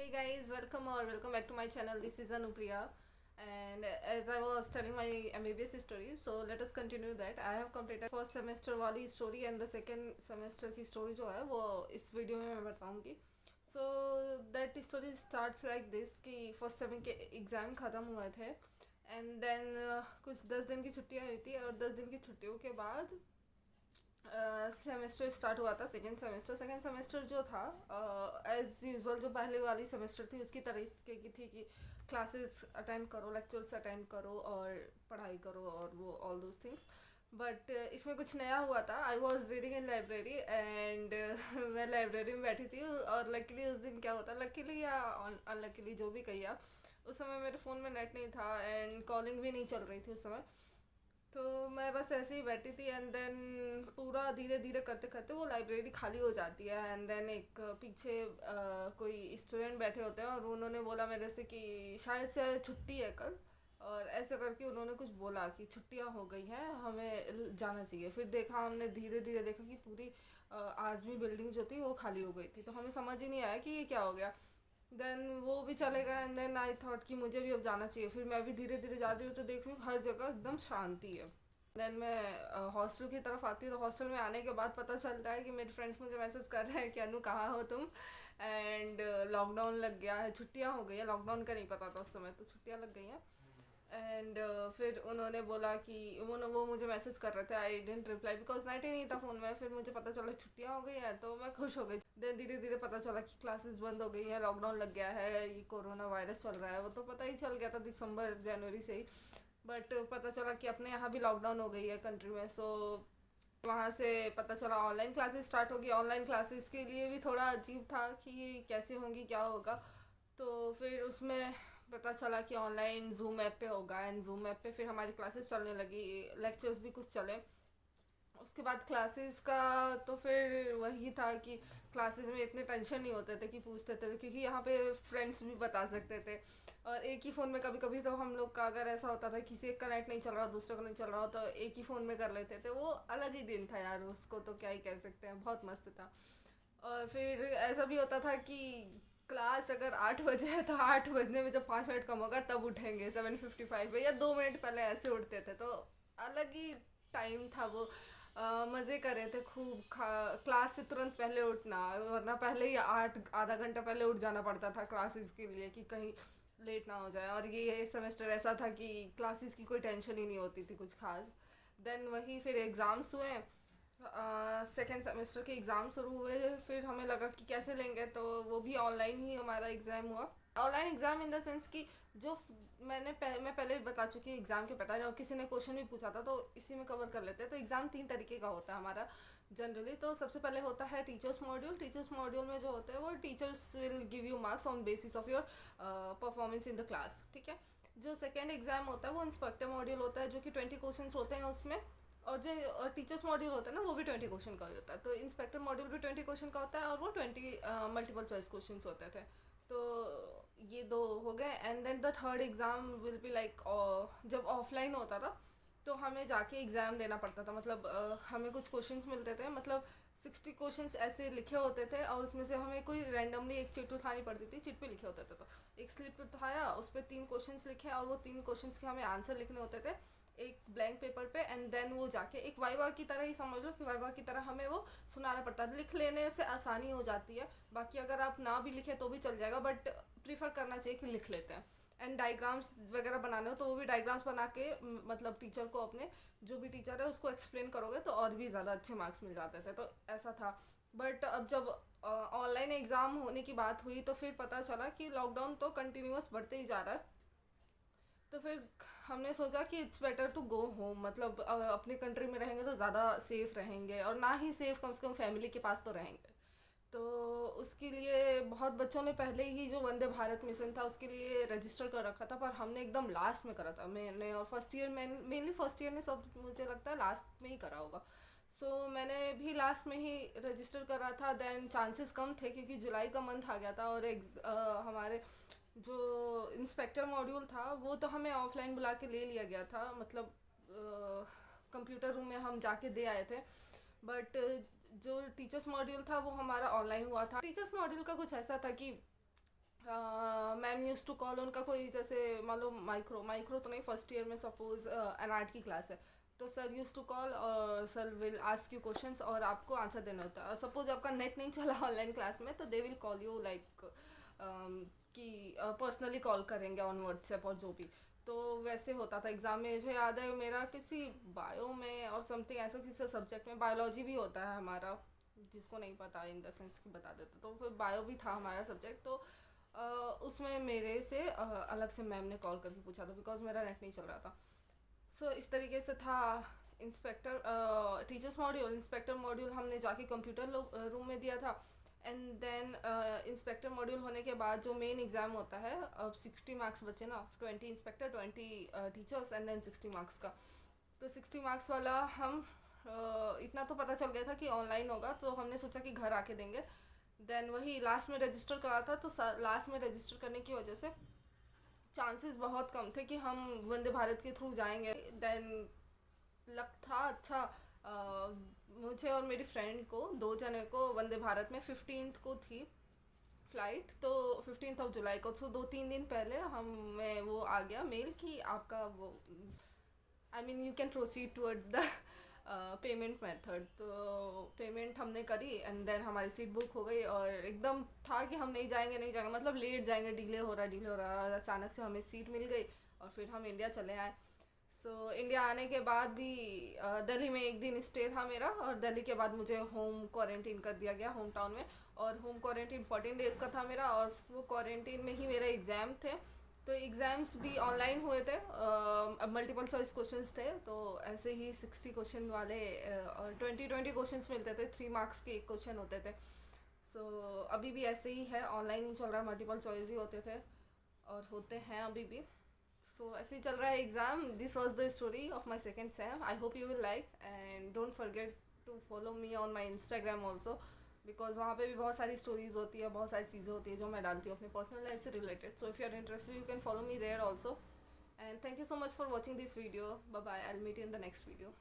Hey guys, welcome back to my channel. This is Anupriya, and as I was telling my MBBS story, so let us continue that. I have completed first semester वाली story and the second semester की story जो है वो इस video में मैं बताऊंगी. So that story starts like this कि फर्स्ट सेम के एग्ज़ाम ख़त्म हुए थे एंड देन कुछ 10 दिन की छुट्टियाँ हुई थी और 10 दिन की छुट्टियों के बाद सेमेस्टर स्टार्ट हुआ था सेकेंड सेमेस्टर जो था एज यूजुअल जो पहले वाली सेमेस्टर थी उसकी तरीके की थी कि क्लासेस अटेंड करो, लेक्चर्स अटेंड करो और पढ़ाई करो और वो ऑल दोज थिंग्स. बट इसमें कुछ नया हुआ था. I was reading in library and मैं लाइब्रेरी में बैठी थी और लकीली उस दिन क्या होता, लकीली या अनलकीली जो भी कहिए आप, उस समय मेरे फ़ोन में नेट नहीं था एंड कॉलिंग भी नहीं चल रही थी उस समय. तो मैं बस ऐसे ही बैठी थी एंड देन पूरा धीरे धीरे करते करते वो लाइब्रेरी खाली हो जाती है एंड देन एक पीछे कोई स्टूडेंट बैठे होते हैं और उन्होंने बोला मेरे से कि शायद से छुट्टी है कल, और ऐसे करके उन्होंने कुछ बोला कि छुट्टियां हो गई हैं, हमें जाना चाहिए. फिर देखा, हमने धीरे धीरे देखा कि पूरी आज़मी बिल्डिंग जो थी वो खाली हो गई थी. तो हमें समझ ही नहीं आया कि ये क्या हो गया. देन वो भी चले गए एंड देन आई थॉट कि मुझे भी अब जाना चाहिए. फिर मैं भी धीरे धीरे जा रही हूँ तो देख रही हूँ हर जगह एकदम शांति है. देन मैं हॉस्टल की तरफ आती हूँ तो हॉस्टल में आने के बाद पता चलता है कि मेरे फ्रेंड्स मुझे मैसेज कर रहे हैं कि अनु कहाँ हो तुम, एंड लॉकडाउन लग गया है, छुट्टियाँ हो गई है. लॉकडाउन का नहीं पता था उस समय, तो छुट्टियाँ लग गई हैं. एंड फिर उन्होंने बोला कि वो मुझे मैसेज कर रहे थे. आई डेंट रिप्लाई बिकॉज नेट ही नहीं था फ़ोन में. फिर मुझे पता चला छुट्टियाँ हो गई हैं तो मैं खुश हो गई. देन धीरे धीरे पता चला कि क्लासेस बंद हो गई हैं, लॉकडाउन लग गया है, ये कोरोना वायरस चल रहा है. वो तो पता ही चल गया था दिसंबर जनवरी से ही. बट पता चला कि अपने यहाँ भी लॉकडाउन हो गई है कंट्री में. सो वहाँ से पता चला ऑनलाइन क्लासेस स्टार्ट होगी. ऑनलाइन क्लासेस के लिए भी थोड़ा अजीब था कि कैसे होंगी, क्या होगा. तो फिर उसमें पता चला कि ऑनलाइन जूम ऐप पे होगा एंड जूम ऐप पे फिर हमारी क्लासेस चलने लगी, लेक्चर्स भी कुछ चले. उसके बाद क्लासेस का तो फिर वही था कि क्लासेस में इतने टेंशन नहीं होते थे कि पूछते थे, क्योंकि यहाँ पे फ्रेंड्स भी बता सकते थे. और एक ही फ़ोन में कभी कभी तो हम लोग का अगर ऐसा होता था किसी एक का नेट नहीं चल रहा, दूसरे को नहीं चल रहा हो, तो एक ही फ़ोन में कर लेते थे. वो अलग ही दिन था यार, उसको तो क्या ही कह सकते हैं, बहुत मस्त था. और फिर ऐसा भी होता था कि क्लास अगर 8 बजे है तो 8 बजने में जब 5 मिनट कम होगा तब उठेंगे 7:55 पे, या 2 मिनट पहले ऐसे उठते थे. तो अलग ही टाइम था वो. मज़े कर रहे थे खूब. क्लास से तुरंत पहले उठना, वरना पहले ही आठ आधा घंटा पहले उठ जाना पड़ता था क्लासेस के लिए कि कहीं लेट ना हो जाए. और ये सेमेस्टर ऐसा था कि क्लासेस की कोई टेंशन ही नहीं होती थी कुछ खास. देन वही फिर एग्ज़ाम्स हुए. सेकेंड सेमेस्टर के एग्ज़ाम शुरू हुए. फिर हमें लगा कि कैसे लेंगे, तो वो भी ऑनलाइन ही हमारा एग्ज़ाम हुआ. Online exam in the sense कि जो मैं पहले भी बता चुकी हूँ एग्ज़ाम के पैटर्न, और किसी ने क्वेश्चन भी पूछा था तो इसी में कवर कर लेते हैं. तो एग्ज़ाम 3 तरीके का होता है हमारा जनरली. तो सबसे पहले होता है टीचर्स मॉड्यूल. टीचर्स मॉड्यूल में जो होते हैं वो teachers will give you marks on basis of your performance in the class, ठीक है. जो सेकेंड एग्ज़ाम होता है वो इंस्पेक्टर मॉड्यूल होता है, जो कि 20 क्वेश्चन होते हैं उसमें. और जो टीचर्स मॉड्यूल होता है ना वो भी 20 क्वेश्चन का ही होता है. तो इंस्पेक्टर मॉड्यूल भी 20 क्वेश्चन का होता है और वो 20 मल्टीपल चॉइस क्वेश्चन होते थे. तो ये दो हो गए. And then the third exam will be like, जब ऑफलाइन होता था तो हमें जाके एग्ज़ाम देना पड़ता था. मतलब हमें कुछ क्वेश्चंस मिलते थे, मतलब 60 क्वेश्चंस ऐसे लिखे होते थे और उसमें से हमें कोई रैंडमली एक चिट उठानी पड़ती थी. चिट पे लिखे होते थे, तो एक स्लिप उठाया, उस पर 3 क्वेश्चंस लिखे और वो 3 क्वेश्चंस के हमें आंसर लिखने होते थे एक ब्लैंक पेपर पे. एंड देन वो जाके एक वाइवा की तरह ही समझ लो कि वाइवा की तरह हमें वो सुनाना पड़ता है. लिख लेने से आसानी हो जाती है, बाकी अगर आप ना भी लिखे तो भी चल जाएगा, बट प्रीफर करना चाहिए कि लिख लेते हैं. एंड डायग्राम्स वगैरह बनाने हो तो वो भी डायग्राम्स बना के मतलब टीचर को, अपने जो भी टीचर है उसको एक्सप्लेन करोगे तो और भी ज़्यादा अच्छे मार्क्स मिल जाते थे. तो ऐसा था. बट अब जब ऑनलाइन एग्ज़ाम होने की बात हुई तो फिर पता चला कि लॉकडाउन तो कंटिन्यूस बढ़ते ही जा रहा है. तो फिर हमने सोचा कि it's better to go home. मतलब अपनी कंट्री में रहेंगे तो ज़्यादा सेफ़ रहेंगे, और ना ही सेफ़, कम से कम फैमिली के पास तो रहेंगे. तो उसके लिए बहुत बच्चों ने पहले ही जो वंदे भारत मिशन था उसके लिए रजिस्टर कर रखा था, पर हमने एकदम लास्ट में करा था मैंने. और फर्स्ट ईयर में, मेनली फर्स्ट ईयर ने सब मुझे लगता है लास्ट में ही करा होगा. सो मैंने भी लास्ट में ही रजिस्टर करा था. देन चांसेस कम थे क्योंकि जुलाई का मंथ आ गया था. और हमारे जो इंस्पेक्टर मॉड्यूल था वो तो हमें ऑफलाइन बुला के ले लिया गया था, मतलब कंप्यूटर रूम में हम जाके दे आए थे. बट जो टीचर्स मॉड्यूल था वो हमारा ऑनलाइन हुआ था. टीचर्स मॉड्यूल का कुछ ऐसा था कि मैम यूज़ टू कॉल, उनका कोई जैसे मान लो माइक्रो माइक्रो तो नहीं, फर्स्ट ईयर में सपोज एनआर्ट की क्लास है, तो सर यूज़ टू कॉल और sir will ask you questions और आपको आंसर देना होता है। और सपोज आपका नेट नहीं चला ऑनलाइन क्लास में, तो they will call you like कि पर्सनली कॉल करेंगे ऑन व्हाट्सएप और जो भी। तो वैसे होता था एग्ज़ाम में। मुझे याद है मेरा किसी बायो में और समथिंग ऐसा किसी सब्जेक्ट में, बायोलॉजी भी होता है हमारा, जिसको नहीं पता इन द सेंस कि बता देते, तो फिर बायो भी था हमारा सब्जेक्ट। तो उसमें मेरे से अलग से मैम ने कॉल करके पूछा था बिकॉज मेरा नेट नहीं चल रहा था। सो इस तरीके से था। Inspector teachers module, inspector module हमने जाके कंप्यूटर रूम में दिया था। एंड देन इंस्पेक्टर मॉड्यूल होने के बाद जो मेन एग्ज़ाम होता है, अब 60 मार्क्स बचे ना, 20 inspector 20 teachers and then 60 marks का। तो 60 मार्क्स वाला हम इतना तो पता चल गया था कि ऑनलाइन होगा, तो हमने सोचा कि घर आके देंगे। देन वही लास्ट में रजिस्टर करा था, तो लास्ट में रजिस्टर करने की वजह से चांसेस बहुत कम थे कि हम वंदे भारत के थ्रू जाएंगे। देन लक था अच्छा, मुझे और मेरी फ्रेंड को, दो जने को वंदे भारत में 15th को थी फ्लाइट, तो 15 जुलाई को, तो 2-3 दिन पहले हमें वो आ गया मेल कि आपका वो, I mean you can proceed towards the payment method. तो पेमेंट हमने करी एंड देन हमारी सीट बुक हो गई। और एकदम था कि हम नहीं जाएंगे नहीं जाएंगे, मतलब लेट जाएंगे, डिले हो रहा डिले हो रहा, और अचानक से हमें सीट मिल गई और फिर हम इंडिया चले आए। सो इंडिया आने के बाद भी दिल्ली में एक दिन स्टे था मेरा, और दिल्ली के बाद मुझे होम क्वारंटीन कर दिया गया होम टाउन में। और होम क्वारंटीन 14 डेज़ का था मेरा, और वो क्वारंटीन में ही मेरे एग्ज़ाम थे। तो एग्ज़ाम्स भी ऑनलाइन हुए थे, अब मल्टीपल चॉइस क्वेश्चंस थे, तो ऐसे ही 60 क्वेश्चन वाले और 20-20 क्वेश्चंस मिलते थे, 3 मार्क्स के एक क्वेश्चन होते थे। सो अभी भी ऐसे ही है, ऑनलाइन ही चल रहा है, मल्टीपल चॉइस ही होते थे और होते हैं अभी भी। सो ऐसे ही चल रहा है exam. This was the story of my second sem. I hope you will like, and don't forget to follow me on my Instagram also, because वहाँ पे भी बहुत सारी स्टोरीज होती है, बहुत सारी चीज़ें होती है जो मैं डालती हूँ अपनी पर्सनल लाइफ से रिलेटेड। So if you are interested you can follow me there also. And thank you so much for watching this video. Bye bye, I will meet you in the next video.